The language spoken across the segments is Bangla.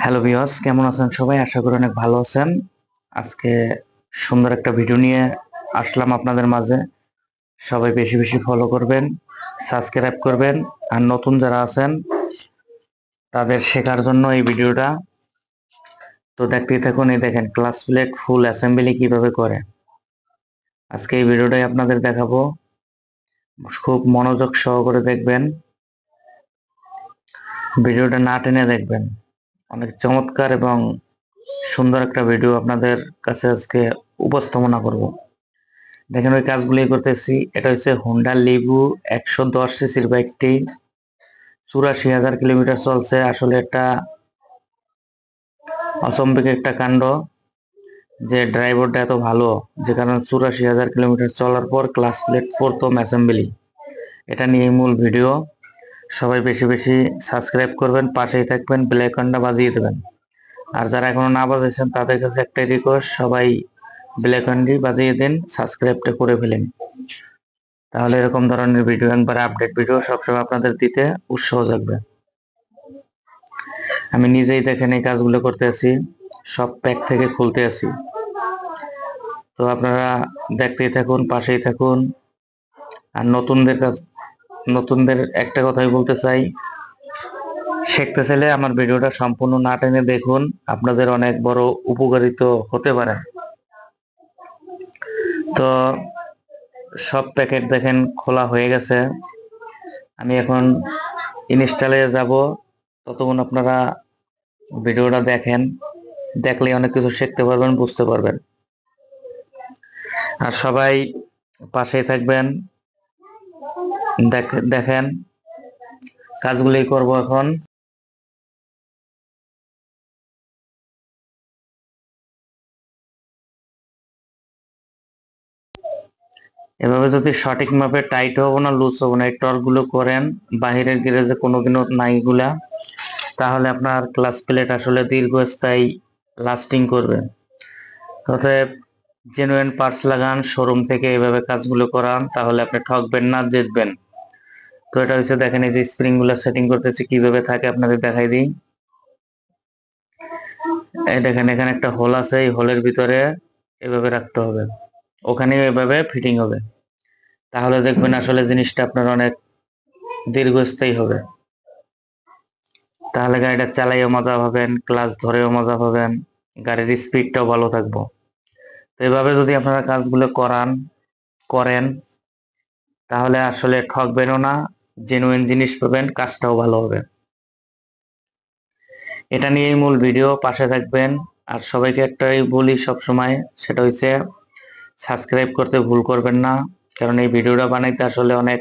হ্যালো ভিউয়ার্স, কেমন আছেন সবাই? আশা করি অনেক ভালো আছেন। আজকে সুন্দর একটা ভিডিও নিয়ে আসলাম আপনাদের মাঝে। সবাই বেশি বেশি ফলো করবেন, সাবস্ক্রাইব করবেন, আর নতুন যারা আছেন তাদের শেখার জন্য এই ভিডিওটা। তো দেখতেই থাকুন। এই দেখেন ক্লাস প্লেট ফুল অ্যাসেম্বলি কিভাবে করে। আজকে এই ভিডিওটাই আপনাদের দেখাবো, খুব মনোযোগ সহকারে দেখবেন, ভিডিওটা না টেনে দেখবেন। অনেক চমৎকার এবং সুন্দর একটা ভিডিও আপনাদের কাছে আজকে উপস্থাপনা করব। দেখেন ওই কাজগুলি করতেছি। এটা হচ্ছে হোন্ডা লিভু 110 সিসির বাইকটি, 84,000 কিলোমিটার চলছে। আসলে এটা অসম্ভব একটা কাণ্ড যে ড্রাইভারটা এত ভালো, যে কারণে 84,000 কিলোমিটার চলার পর ক্লাস প্লেট প্রথম অ্যাসেম্বলি। এটা নিয়ে মূল ভিডিও। সবাই বেশি বেশি সাবস্ক্রাইব করবেন, পাশেই থাকবেন, বেল আইকনটা বাজিয়ে দেবেন। আর যারা এখনো না বাজিয়েছেন তাদের কাছে একটাই রিকোয়েস্ট, সবাই বেল আইকনটি বাজিয়ে দিন, সাবস্ক্রাইবটা করে ফেলেন। তাহলে এরকম ধরনের ভিডিও, একবার আপডেট ভিডিও সবসময় আপনাদের দিতে উৎসাহ জাগবে। আমি নিজেই দেখেন এই কাজগুলো করতে আছি, সব প্যাক থেকে খুলতে আছি। তো আপনারা দেখতেই থাকুন, পাশেই থাকুন। আর নতুনদের একটা কথাই বলতে চাই, শিখতে চাইলে আমার ভিডিওটা সম্পূর্ণ না টেনে দেখুন, আপনাদের অনেক বড় উপকারিত হতে পারে। তো সব প্যাকেট দেখেন খোলা হয়ে গেছে। আমি এখন ইনস্টলে যাব, ততক্ষণ আপনারা ভিডিওটা দেখেন, দেখলে অনেক কিছু শিখতে পারবেন, বুঝতে পারবেন। আর সবাই পাশেই থাকবেন, দেখেন কাজগুলি করব এখন। এভাবে যদি সঠিক মাপে টাইট হবো না, লুজ হবো না, এই টর্ক গুলো করেন, বাহিরের গ্যারেজে কোনোদিনও নাই গুলা, তাহলে আপনার ক্লাস প্লেট আসলে দীর্ঘস্থায়ী লাস্টিং করবে। অতএব জেনুইন পার্টস লাগান, শোরুম থেকে এভাবে কাজগুলো করান, তাহলে আপনি ঠকবেন না, জিতবেন। তো এটা হচ্ছে দেখেন, এই যে স্প্রিং গুলো সেটিং করতেছি কিভাবে থাকে আপনাদের দেখাই দিই। এই দেখেন এখানে একটা হোল আছে, এই হোলের ভিতরে এভাবে রাখতে হবে, ওখানে এভাবে ফিটিং হবে। তাহলে দেখবেন আসলে জিনিসটা আপনার অনেক দীর্ঘস্থায়ী হবে। তাহলে গাড়িটা চালাইও মজা পাবেন, ক্লাচ ধরেও মজা পাবেন, গাড়ির স্পিডটাও ভালো থাকবো। তো এভাবে যদি আপনারা কাজগুলো করেন, তাহলে আসলে ঠকবেনও না, জেনুইন জিনিস পাবেন, কাজটাও ভালো হবে। এটা নিয়েই মূল ভিডিও, পাশে থাকবেন। আর সবাইকে একটাই বলি সব সময়, সেটা হচ্ছে সাবস্ক্রাইব করতে ভুল করবেন না, কারণ এই ভিডিওটা বানাইতে আসলে অনেক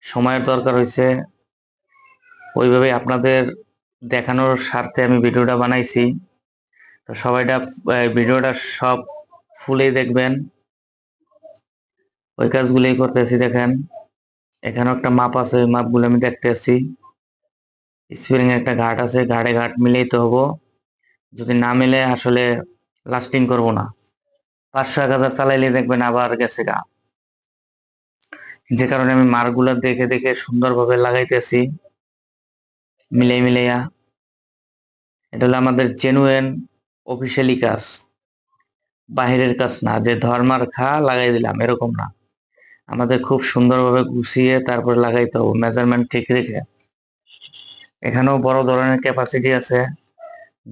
সময়ের দরকার হয়েছে। ওইভাবে আপনাদের দেখানোর স্বার্থে আমি ভিডিওটা বানাইছি। তো সবাইটা ভিডিওটা সব ফুলেই দেখবেন। ওই কাজগুলোই করতেছি। দেখেন এখানে একটা মাপ আছে, ওই মাপগুলো আমি দেখতে আছি। স্প্রিং এর একটা ঘাট আছে, ঘাড়ে ঘাট মিলাইতে হবো। যদি না মিলে আসলে লাস্টিং করব না। 500-1000 চালাইলে দেখবেন আবার গেছে গা। যে কারণে আমি মার্কগুলো দেখে দেখে সুন্দরভাবে লাগাইতেছি, মিলাইয়া। এটা হলো আমাদের জেনুইন অফিসিয়ালি কাজ, বাহিরের কাজ না, যে ধর্মার খা লাগাই দিলাম এরকম না। আমাদের খুব সুন্দরভাবে গুছিয়ে তারপরে লাগাইতে হবে, মেজারমেন্ট ঠিক রেখে। এখানেও বড় ধরনের ক্যাপাসিটি আছে,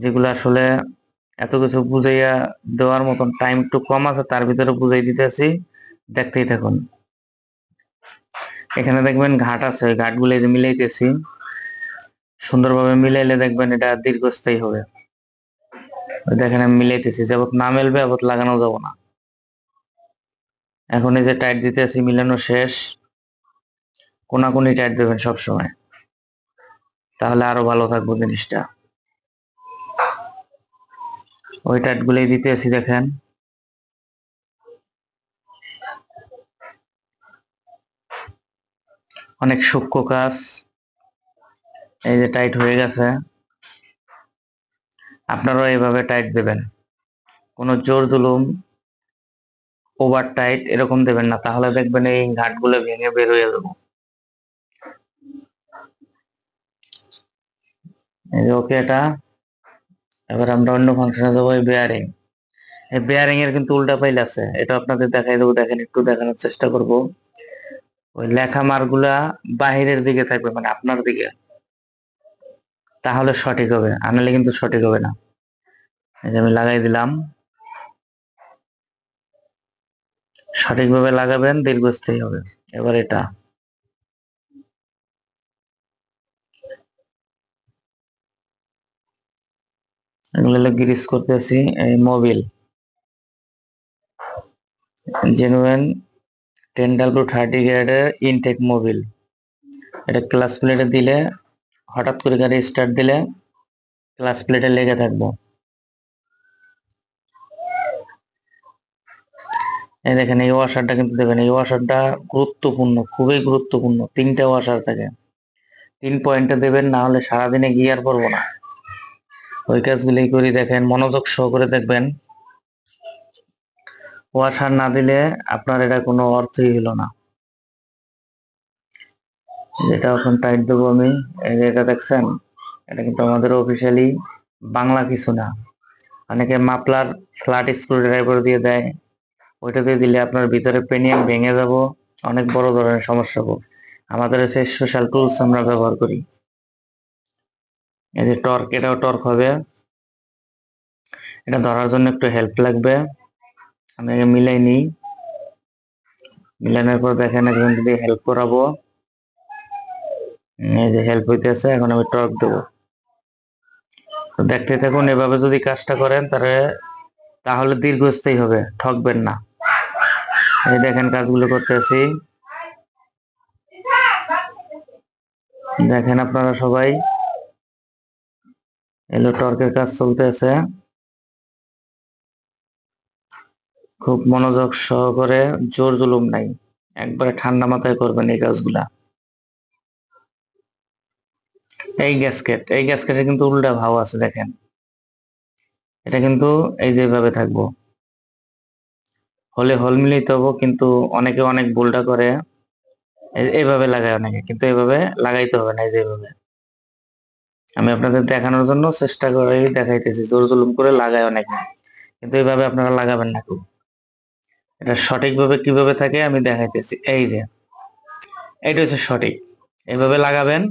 যেগুলো আসলে এত কিছু বুঝাইয়া দেওয়ার মতন টাইম একটু কম আছে, তার ভিতরে বুঝাই দিতেছি, দেখতেই থাকুন। এখানে দেখবেন ঘাট আছে, ওই ঘাটগুলো মিলাইতেছি। সুন্দরভাবে মিলাইলে দেখবেন এটা দীর্ঘস্থায়ী হবে। দেখেন আমি মিলাইতেছি, যাবত না মেলবে যাবত লাগানো যাব না। এখন এই যে টাইট দিতেছি, মিলানো শেষ। কোনাকুনি টাইট দেবেন সবসময়, তাহলে আরো ভালো থাকবো জিনিসটা। ওই টাইট গুলোই দিতেছি, দেখেন অনেক সূক্ষ্ম কাজ। এই যে টাইট হয়ে গেছে, আপনারাও এইভাবে টাইট দেবেন। কোনো জোর জুলুম, ওভার টাইট এরকম দেবেন না, তাহলে দেখবেন এই ঘাটগুলো ভেঙে বের হয়ে যাবে। এই যে ওকে, এটা এবার আমরা অন্য ফাংশনে যাবো। বেয়ারিং, এই বেয়ারিং এর কিন্তু উল্টা ফাইল আছে, এটা আপনাদের দেখাই দেবো। দেখেন, একটু দেখানোর চেষ্টা করব। ওই লেখা মারগুলা বাহিরের দিকে থাকবে, মানে আপনার দিকে, তাহলে সঠিক হবে, আনালে কিন্তু সঠিক হবে না। এই যে আমি লাগাই দিলাম, সঠিকভাবে লাগাবেন, দীর্ঘস্থায়ী হবে। এবার এটা এগুলো গ্রিস করতেছি। এই মোবিল জেনুইন 10W30 গ্রেডের ইনটেক মোবিল, এটা ক্লাস প্লেটে দিলে, হঠাৎ করে গাড়ি স্টার্ট দিলে ক্লাস প্লেটে লেগে থাকবো। এই দেখেন, এই ওয়াশারটা কিন্তু দেবেন, এই ওয়াশারটা গুরুত্বপূর্ণ, খুবই গুরুত্বপূর্ণ। 3টা ওয়াশার থাকে, 3 পয়েন্টে দেবেন, না হলে সারাদিনে গিয়ার পড়বো না। ওই কাজগুলি করি, দেখেন মনোযোগ সহকারে দেখবেন। ওয়াশার না দিলে আপনার এটা কোনো অর্থই হলো না। যেটা এখন টাইট দেবো আমি, এই যে এটা দেখছেন, এটা কিন্তু আমাদের অফিসিয়ালি বাংলা কিছু না। অনেকে মাপলার ফ্ল্যাট স্ক্রু ড্রাইভার দিয়ে দেয়, ওইটা দিয়ে দিলে আপনার ভিতরে পেনিয়াম ভেঙে যাব, অনেক বড় ধরনের সমস্যা হবে। আমাদের হচ্ছে স্পেশাল টুলস আমরা ব্যবহার করি। এই যে টর্ক, এটাও টর্ক হবে। এটা ধরার জন্য একটু হেল্প লাগবে, আমি আগে মিলাই নিই। মিলানোর পর দেখেন একজন যদি হেল্প করাবো, এই যে হেল্প হইতেছে, এখন আমি টর্ক দেবো। দেখতে থাকুন, এভাবে যদি কাজটা করেন তাহলে দীর্ঘস্থায়ী হবে, ঠকবেন না। এই দেখেন কাজগুলো করতেছি, দেখেন আপনারা সবাই, এলো টর্কের কাজ চলতেছে। খুব মনোযোগ সহকারে, জোর জুলুম নাই, একবারে ঠান্ডা মাথায় করবেন এই কাজগুলা। এই গ্যাসকেটের কিন্তু উল্টা ভাব আছে, দেখেন এটা কিন্তু এই যেভাবে থাকবো, হলে হল মিলিত হবো, কিন্তু অনেকে অনেক ভুলটা করে, এইভাবে লাগায় অনেকে, কিন্তু এইভাবে লাগাইতে হবে না। এই যেভাবে আমি আপনাদের দেখানোর জন্য চেষ্টা করে দেখাইতেছি, জোর জুলুম করে লাগায় অনেকে, কিন্তু এইভাবে আপনারা লাগাবেন না। এটা সঠিকভাবে কিভাবে থাকে আমি দেখাইতেছি। এই যে এটা হচ্ছে সঠিক, এইভাবে লাগাবেন,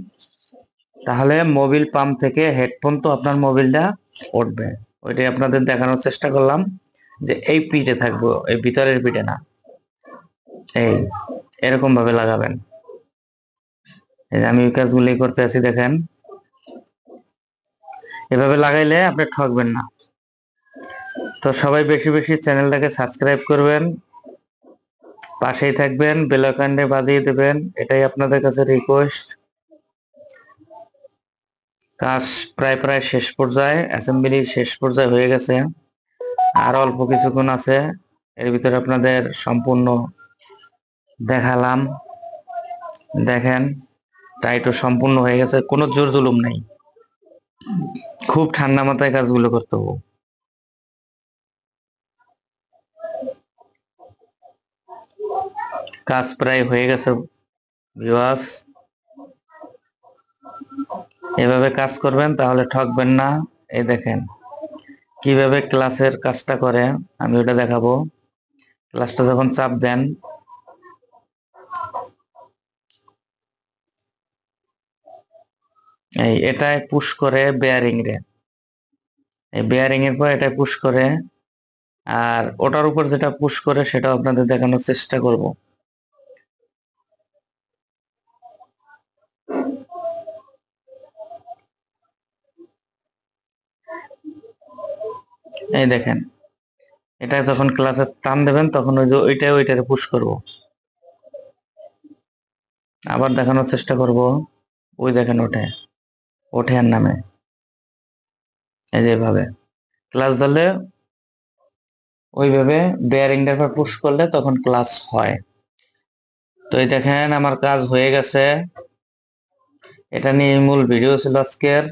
তাহলে মোবিল পাম্প থেকে হেডফোন তো আপনার মোবিলটা উঠবে। ওইটাই আপনাদের দেখানোর চেষ্টা করলাম, যে এই পিঠে থাকবো, এই ভিতরের পিঠে না। এই এরকম ভাবে লাগাবেন। এই যে আমি ওই কাজগুলি করতে আছি, দেখেন এভাবে লাগাইলে আপনি ঠকবেন না। তো সবাই বেশি বেশি চ্যানেলটাকে সাবস্ক্রাইব করবেন, পাশেই থাকবেন, বেল আইকনটা বাজিয়ে দেবেন, এটাই আপনাদের কাছে রিকোয়েস্ট। কাজ প্রায় প্রায় শেষ পর্যায়ে, অ্যাসেম্বলি শেষ পর্যায়ে হয়ে গেছে, আর অল্প কিছুক্ষণ আছে। এর ভিতরে আপনাদের সম্পূর্ণ দেখালাম, দেখেন টাইটও সম্পূর্ণ হয়ে গেছে, কোনো জোর জুলুম নাই, খুব ঠান্ডা মাথায় কাজগুলো করতে হবে। কাজ প্রায় হয়ে গেছে ভিউয়ার্স, এভাবে কাজ করবেন, তাহলে ঠকবেন না। এই দেখেন কিভাবে ক্লাসের কাজটা করে, আমি ওটা দেখাবো। ক্লাসটা যখন চাপ দেন, এই এটাই পুশ করে বেয়ারিং রে, এই বেয়ারিং এর পর এটাই পুশ করে, আর ওটার উপর যেটা পুশ করে সেটা আপনাদের দেখানোর চেষ্টা করব। এই দেখেন, এটা যখন ক্লাসে টান দেবেন তখন ওই যে ওইটারে পুশ করব, আবার দেখানোর চেষ্টা করব। ওই দেখেন ওঠে, ওঠে আর নামে, এই যেভাবে ক্লাস ধরলে, ওইভাবে বেয়ারিংটার পর পুশ করলে তখন ক্লাস হয়। তো এই দেখেন আমার কাজ হয়ে গেছে, এটা নিয়ে মূল ভিডিও ছিল আজকের।